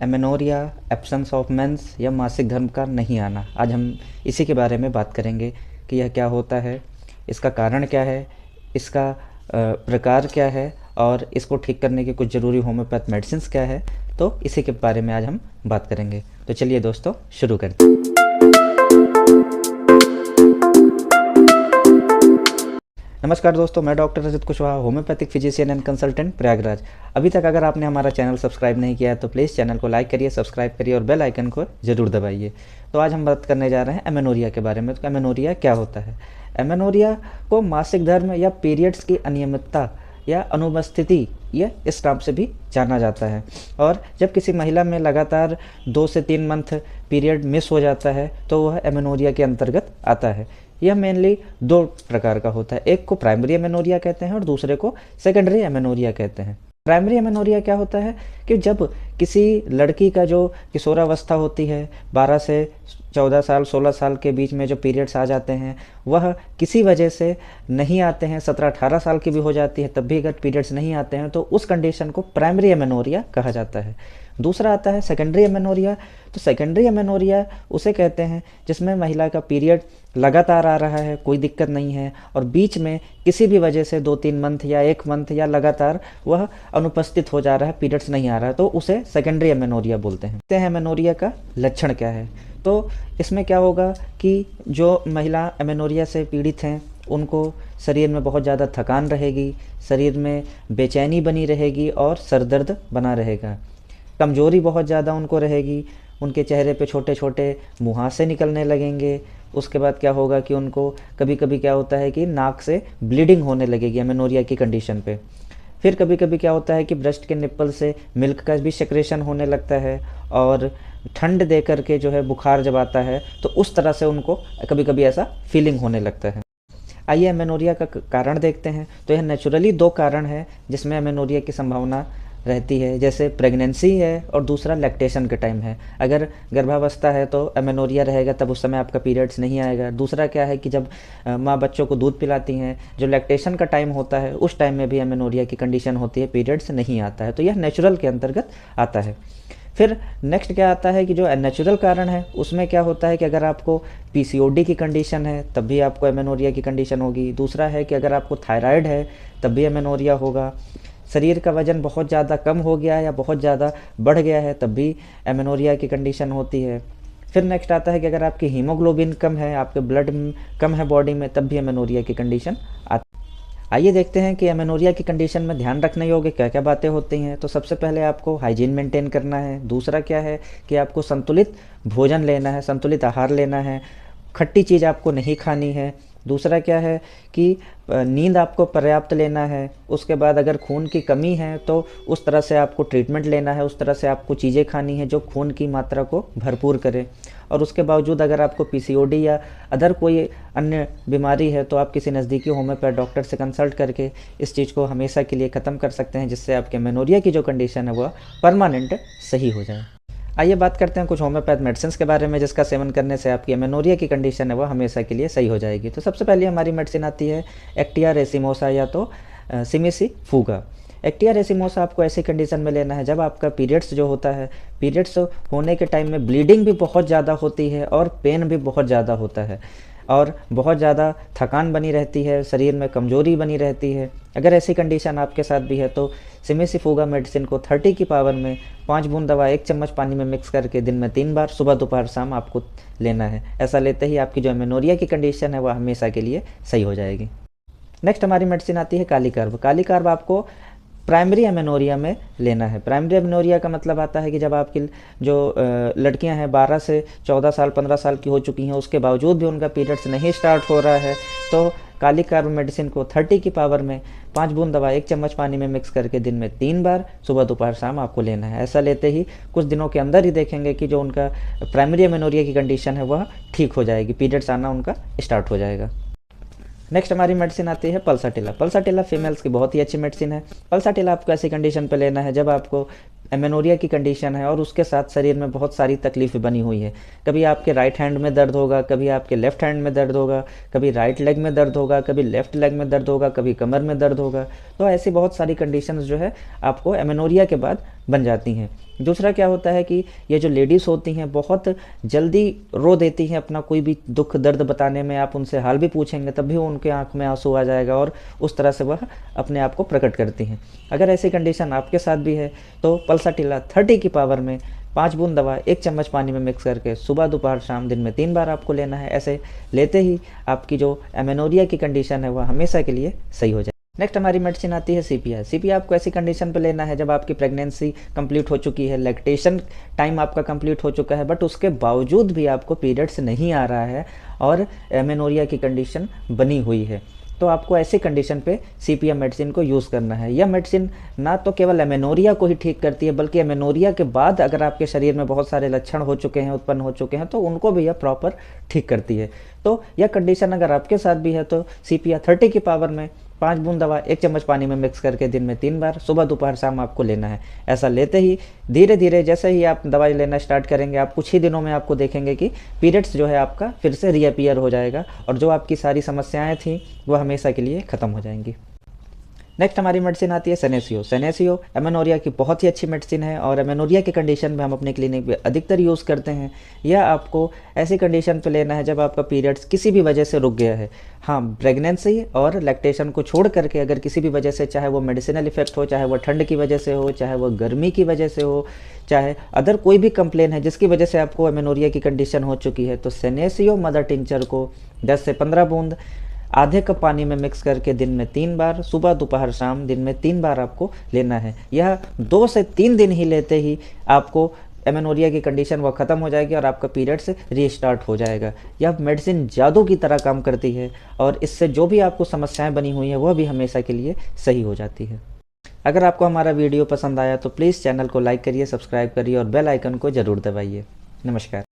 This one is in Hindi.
एमेनोरिया, एब्सेंस ऑफ मेंस या मासिक धर्म का नहीं आना। आज हम इसी के बारे में बात करेंगे कि यह क्या होता है, इसका कारण क्या है, इसका प्रकार क्या है और इसको ठीक करने की कुछ ज़रूरी होम्योपैथ मेडिसिन्स क्या है। तो इसी के बारे में आज हम बात करेंगे। तो चलिए दोस्तों शुरू करते हैं। नमस्कार दोस्तों, मैं doctor Rajat Kushwaha, homeopathic physician and consultant Prayagraj. अभी तक अगर आपने हमारा चैनल सब्सक्राइब नहीं किया है तो प्लीज़ चैनल को लाइक करिए, सब्सक्राइब करिए और बेल आइकन को ज़रूर दबाइए। तो आज हम बात करने जा रहे हैं एमेनोरिया के बारे में। तो एमेनोरिया क्या होता है? एमेनोरिया को मासिक धर्म या पीरियड्स की अनियमितता या अनुपस्थिति या इस नाम से भी जाना जाता है। और जब किसी महिला में लगातार 2 से 3 मंथ पीरियड मिस हो जाता है तो वह एमेनोरिया के अंतर्गत आता है। यह मेनली 2 प्रकार का होता है, एक को प्राइमरी एमेनोरिया कहते हैं और दूसरे को सेकेंडरी एमेनोरिया कहते हैं। प्राइमरी एमेनोरिया क्या होता है कि जब किसी लड़की का जो किशोरावस्था होती है, 12 से 14 साल 16 साल के बीच में जो पीरियड्स आ जाते हैं वह किसी वजह से नहीं आते हैं, 17-18 साल की भी हो जाती है तब भी अगर पीरियड्स नहीं आते हैं तो उस कंडीशन को प्राइमरी एमेनोरिया कहा जाता है। दूसरा आता है सेकेंडरी एमेनोरिया। तो सेकेंडरी एमेनोरिया उसे कहते हैं जिसमें महिला का पीरियड लगातार आ रहा है, कोई दिक्कत नहीं है और बीच में किसी भी वजह से 2-3 मंथ या 1 मंथ या लगातार वह अनुपस्थित हो जा रहा है, पीरियड्स नहीं आ रहा है, तो उसे सेकेंडरी एमेनोरिया बोलते हैं। एमेनोरिया का लक्षण क्या है? तो इसमें क्या होगा कि जो महिला एमेनोरिया से पीड़ित हैं उनको शरीर में बहुत ज़्यादा थकान रहेगी, शरीर में बेचैनी बनी रहेगी और सर दर्द बना रहेगा, कमजोरी बहुत ज़्यादा उनको रहेगी, उनके चेहरे पे छोटे छोटे मुहासे निकलने लगेंगे। उसके बाद क्या होगा कि उनको कभी कभी क्या होता है कि नाक से ब्लीडिंग होने लगेगी एमेनोरिया की कंडीशन पे। फिर कभी कभी क्या होता है कि ब्रेस्ट के निप्पल से मिल्क का भी सेक्रेशन होने लगता है और ठंड दे करके जो है बुखार जब आता है तो उस तरह से उनको कभी कभी ऐसा फीलिंग होने लगता है। आइए एमेनोरिया का कारण देखते हैं। तो यह नेचुरली 2 कारण है जिसमें एमेनोरिया की संभावना रहती है, जैसे प्रेगनेंसी है और दूसरा लैक्टेशन के टाइम है। अगर गर्भावस्था है तो एमेनोरिया रहेगा, तब उस समय आपका पीरियड्स नहीं आएगा। दूसरा क्या है कि जब माँ बच्चों को दूध पिलाती हैं, जो लैक्टेशन का टाइम होता है उस टाइम में भी एमेनोरिया की कंडीशन होती है, पीरियड्स नहीं आता है। तो यह नेचुरल के अंतर्गत आता है। फिर नेक्स्ट क्या आता है कि जो नेचुरल कारण है उसमें क्या होता है कि अगर आपको पीसीओडी की कंडीशन है तब भी आपको एमेनोरिया की कंडीशन होगी। दूसरा है कि अगर आपको थायराइड है तब भी एमेनोरिया होगा। शरीर का वजन बहुत ज़्यादा कम हो गया है या बहुत ज़्यादा बढ़ गया है तब भी एमेनोरिया की कंडीशन होती है। फिर नेक्स्ट आता है कि अगर आपकी हीमोग्लोबिन कम है, आपके ब्लड कम है बॉडी में, तब भी एमेनोरिया की कंडीशन आती है। आइए देखते हैं कि एमेनोरिया की कंडीशन में ध्यान रखने योग्य क्या क्या बातें होती हैं। तो सबसे पहले आपको हाइजीन मेंटेन करना है। दूसरा क्या है कि आपको संतुलित भोजन लेना है, संतुलित आहार लेना है, खट्टी चीज़ आपको नहीं खानी है। दूसरा क्या है कि नींद आपको पर्याप्त लेना है। उसके बाद अगर खून की कमी है तो उस तरह से आपको ट्रीटमेंट लेना है, उस तरह से आपको चीज़ें खानी है जो खून की मात्रा को भरपूर करे। और उसके बावजूद अगर आपको पीसीओडी या अदर कोई अन्य बीमारी है तो आप किसी नज़दीकी होम्योपैथ डॉक्टर से कंसल्ट करके इस चीज़ को हमेशा के लिए ख़त्म कर सकते हैं, जिससे आपके एमेनोरिया की जो कंडीशन है वह परमानेंट सही हो जाए। आइए बात करते हैं कुछ होम्योपैथ मेडिसिन के बारे में जिसका सेवन करने से आपकी एमेनोरिया की कंडीशन है वह हमेशा के लिए सही हो जाएगी। तो सबसे पहले हमारी मेडिसिन आती है एक्टिया रेसिमोसा या तो सिमिसी फूगा। एक्टिया रेसिमोसा आपको ऐसी कंडीशन में लेना है जब आपका पीरियड्स जो होता है, पीरियड्स होने के टाइम में ब्लीडिंग भी बहुत ज़्यादा होती है और पेन भी बहुत ज़्यादा होता है और बहुत ज़्यादा थकान बनी रहती है, शरीर में कमजोरी बनी रहती है। अगर ऐसी कंडीशन आपके साथ भी है तो सिमिसिफूगा मेडिसिन को 30 की पावर में 5 बूंद दवा 1 चम्मच पानी में मिक्स करके दिन में 3 बार सुबह दोपहर शाम आपको लेना है। ऐसा लेते ही आपकी जो एमेनोरिया की कंडीशन है वह हमेशा के लिए सही हो जाएगी। नेक्स्ट हमारी मेडिसिन आती है काली कार्ब। काली कार्ब आपको प्राइमरी एमेनोरिया में लेना है। प्राइमरी एमेनोरिया का मतलब आता है कि जब आपकी जो लड़कियां हैं 12 से 14 साल 15 साल की हो चुकी हैं उसके बावजूद भी उनका पीरियड्स नहीं स्टार्ट हो रहा है तो काली कार्ब मेडिसिन को 30 की पावर में 5 बूंद दवा 1 चम्मच पानी में मिक्स करके दिन में 3 बार सुबह दोपहर शाम आपको लेना है। ऐसा लेते ही कुछ दिनों के अंदर ही देखेंगे कि जो उनका प्राइमरी एमेनोरिया की कंडीशन है वह ठीक हो जाएगी, पीरियड्स आना उनका स्टार्ट हो जाएगा। नेक्स्ट हमारी मेडिसिन आती है पल्साटिला। पल्साटिला फीमेल्स की बहुत ही अच्छी मेडिसिन है। पल्साटिला आपको ऐसी कंडीशन पे लेना है जब आपको एमेनोरिया की कंडीशन है और उसके साथ शरीर में बहुत सारी तकलीफ़ें बनी हुई है। कभी आपके राइट हैंड में दर्द होगा, कभी आपके लेफ्ट हैंड में दर्द होगा, कभी राइट लेग में दर्द होगा, कभी लेफ्ट लेग में दर्द होगा, कभी कमर में दर्द होगा। तो ऐसी बहुत सारी कंडीशंस जो है आपको एमेनोरिया के बाद बन जाती हैं। दूसरा क्या होता है कि ये जो लेडीज़ होती हैं बहुत जल्दी रो देती हैं, अपना कोई भी दुख दर्द बताने में आप उनसे हाल भी पूछेंगे तब भी उनके आँख में आंसू आ जाएगा और उस तरह से वह अपने आप को प्रकट करती हैं। अगर ऐसी कंडीशन आपके साथ भी है तो पल्साटिला 30 की पावर में 5 बूंद दवा 1 चम्मच पानी में मिक्स करके सुबह दोपहर शाम दिन में 3 बार आपको लेना है। ऐसे लेते ही आपकी जो एमेनोरिया की कंडीशन है वह हमेशा के लिए सही हो जाए। नेक्स्ट हमारी मेडिसिन आती है सीपीआई। सीपीआई आपको ऐसी कंडीशन पे लेना है जब आपकी प्रेगनेंसी कंप्लीट हो चुकी है, लैक्टेशन टाइम आपका कंप्लीट हो चुका है, बट उसके बावजूद भी आपको पीरियड्स नहीं आ रहा है और एमेनोरिया की कंडीशन बनी हुई है, तो आपको ऐसी कंडीशन पे सीपीआई मेडिसिन को यूज़ करना है। यह मेडिसिन ना तो केवल एमेनोरिया को ही ठीक करती है बल्कि एमेनोरिया के बाद अगर आपके शरीर में बहुत सारे लक्षण हो चुके हैं, उत्पन्न हो चुके हैं, तो उनको भी यह प्रॉपर ठीक करती है। तो यह कंडीशन अगर आपके साथ भी है तो सीपीआई 30 की पावर में 5 बूंद दवा 1 चम्मच पानी में मिक्स करके दिन में 3 बार सुबह दोपहर शाम आपको लेना है। ऐसा लेते ही धीरे धीरे जैसे ही आप दवाई लेना स्टार्ट करेंगे, आप कुछ ही दिनों में आपको देखेंगे कि पीरियड्स जो है आपका फिर से रीअपीयर हो जाएगा और जो आपकी सारी समस्याएं थी वह हमेशा के लिए ख़त्म हो जाएंगी। नेक्स्ट हमारी मेडिसिन आती है सेनेसियो। सेनेसियो एमेनोरिया की बहुत ही अच्छी मेडिसिन है और एमेनोरिया की कंडीशन में हम अपने क्लिनिक में अधिकतर यूज़ करते हैं। यह आपको ऐसी कंडीशन पे लेना है जब आपका पीरियड्स किसी भी वजह से रुक गया है। हाँ, प्रेगनेंसी और लैक्टेशन को छोड़ करके अगर किसी भी वजह से, चाहे वो मेडिसिनल इफेक्ट हो, चाहे वो ठंड की वजह से हो, चाहे वो गर्मी की वजह से हो, चाहे अदर कोई भी कंप्लेन है जिसकी वजह से आपको एमेनोरिया की कंडीशन हो चुकी है, तो सेनेसियो मदर टिंचर को 10 से 15 बूंद आधे कप पानी में मिक्स करके दिन में 3 बार सुबह दोपहर शाम दिन में 3 बार आपको लेना है। यह 2 से 3 दिन ही लेते ही आपको एमेनोरिया की कंडीशन वह ख़त्म हो जाएगी और आपका पीरियड्स रीस्टार्ट हो जाएगा। यह मेडिसिन जादू की तरह काम करती है और इससे जो भी आपको समस्याएं बनी हुई हैं वह भी हमेशा के लिए सही हो जाती है। अगर आपको हमारा वीडियो पसंद आया तो प्लीज़ चैनल को लाइक करिए, सब्सक्राइब करिए और बेल आइकन को ज़रूर दबाइए। नमस्कार।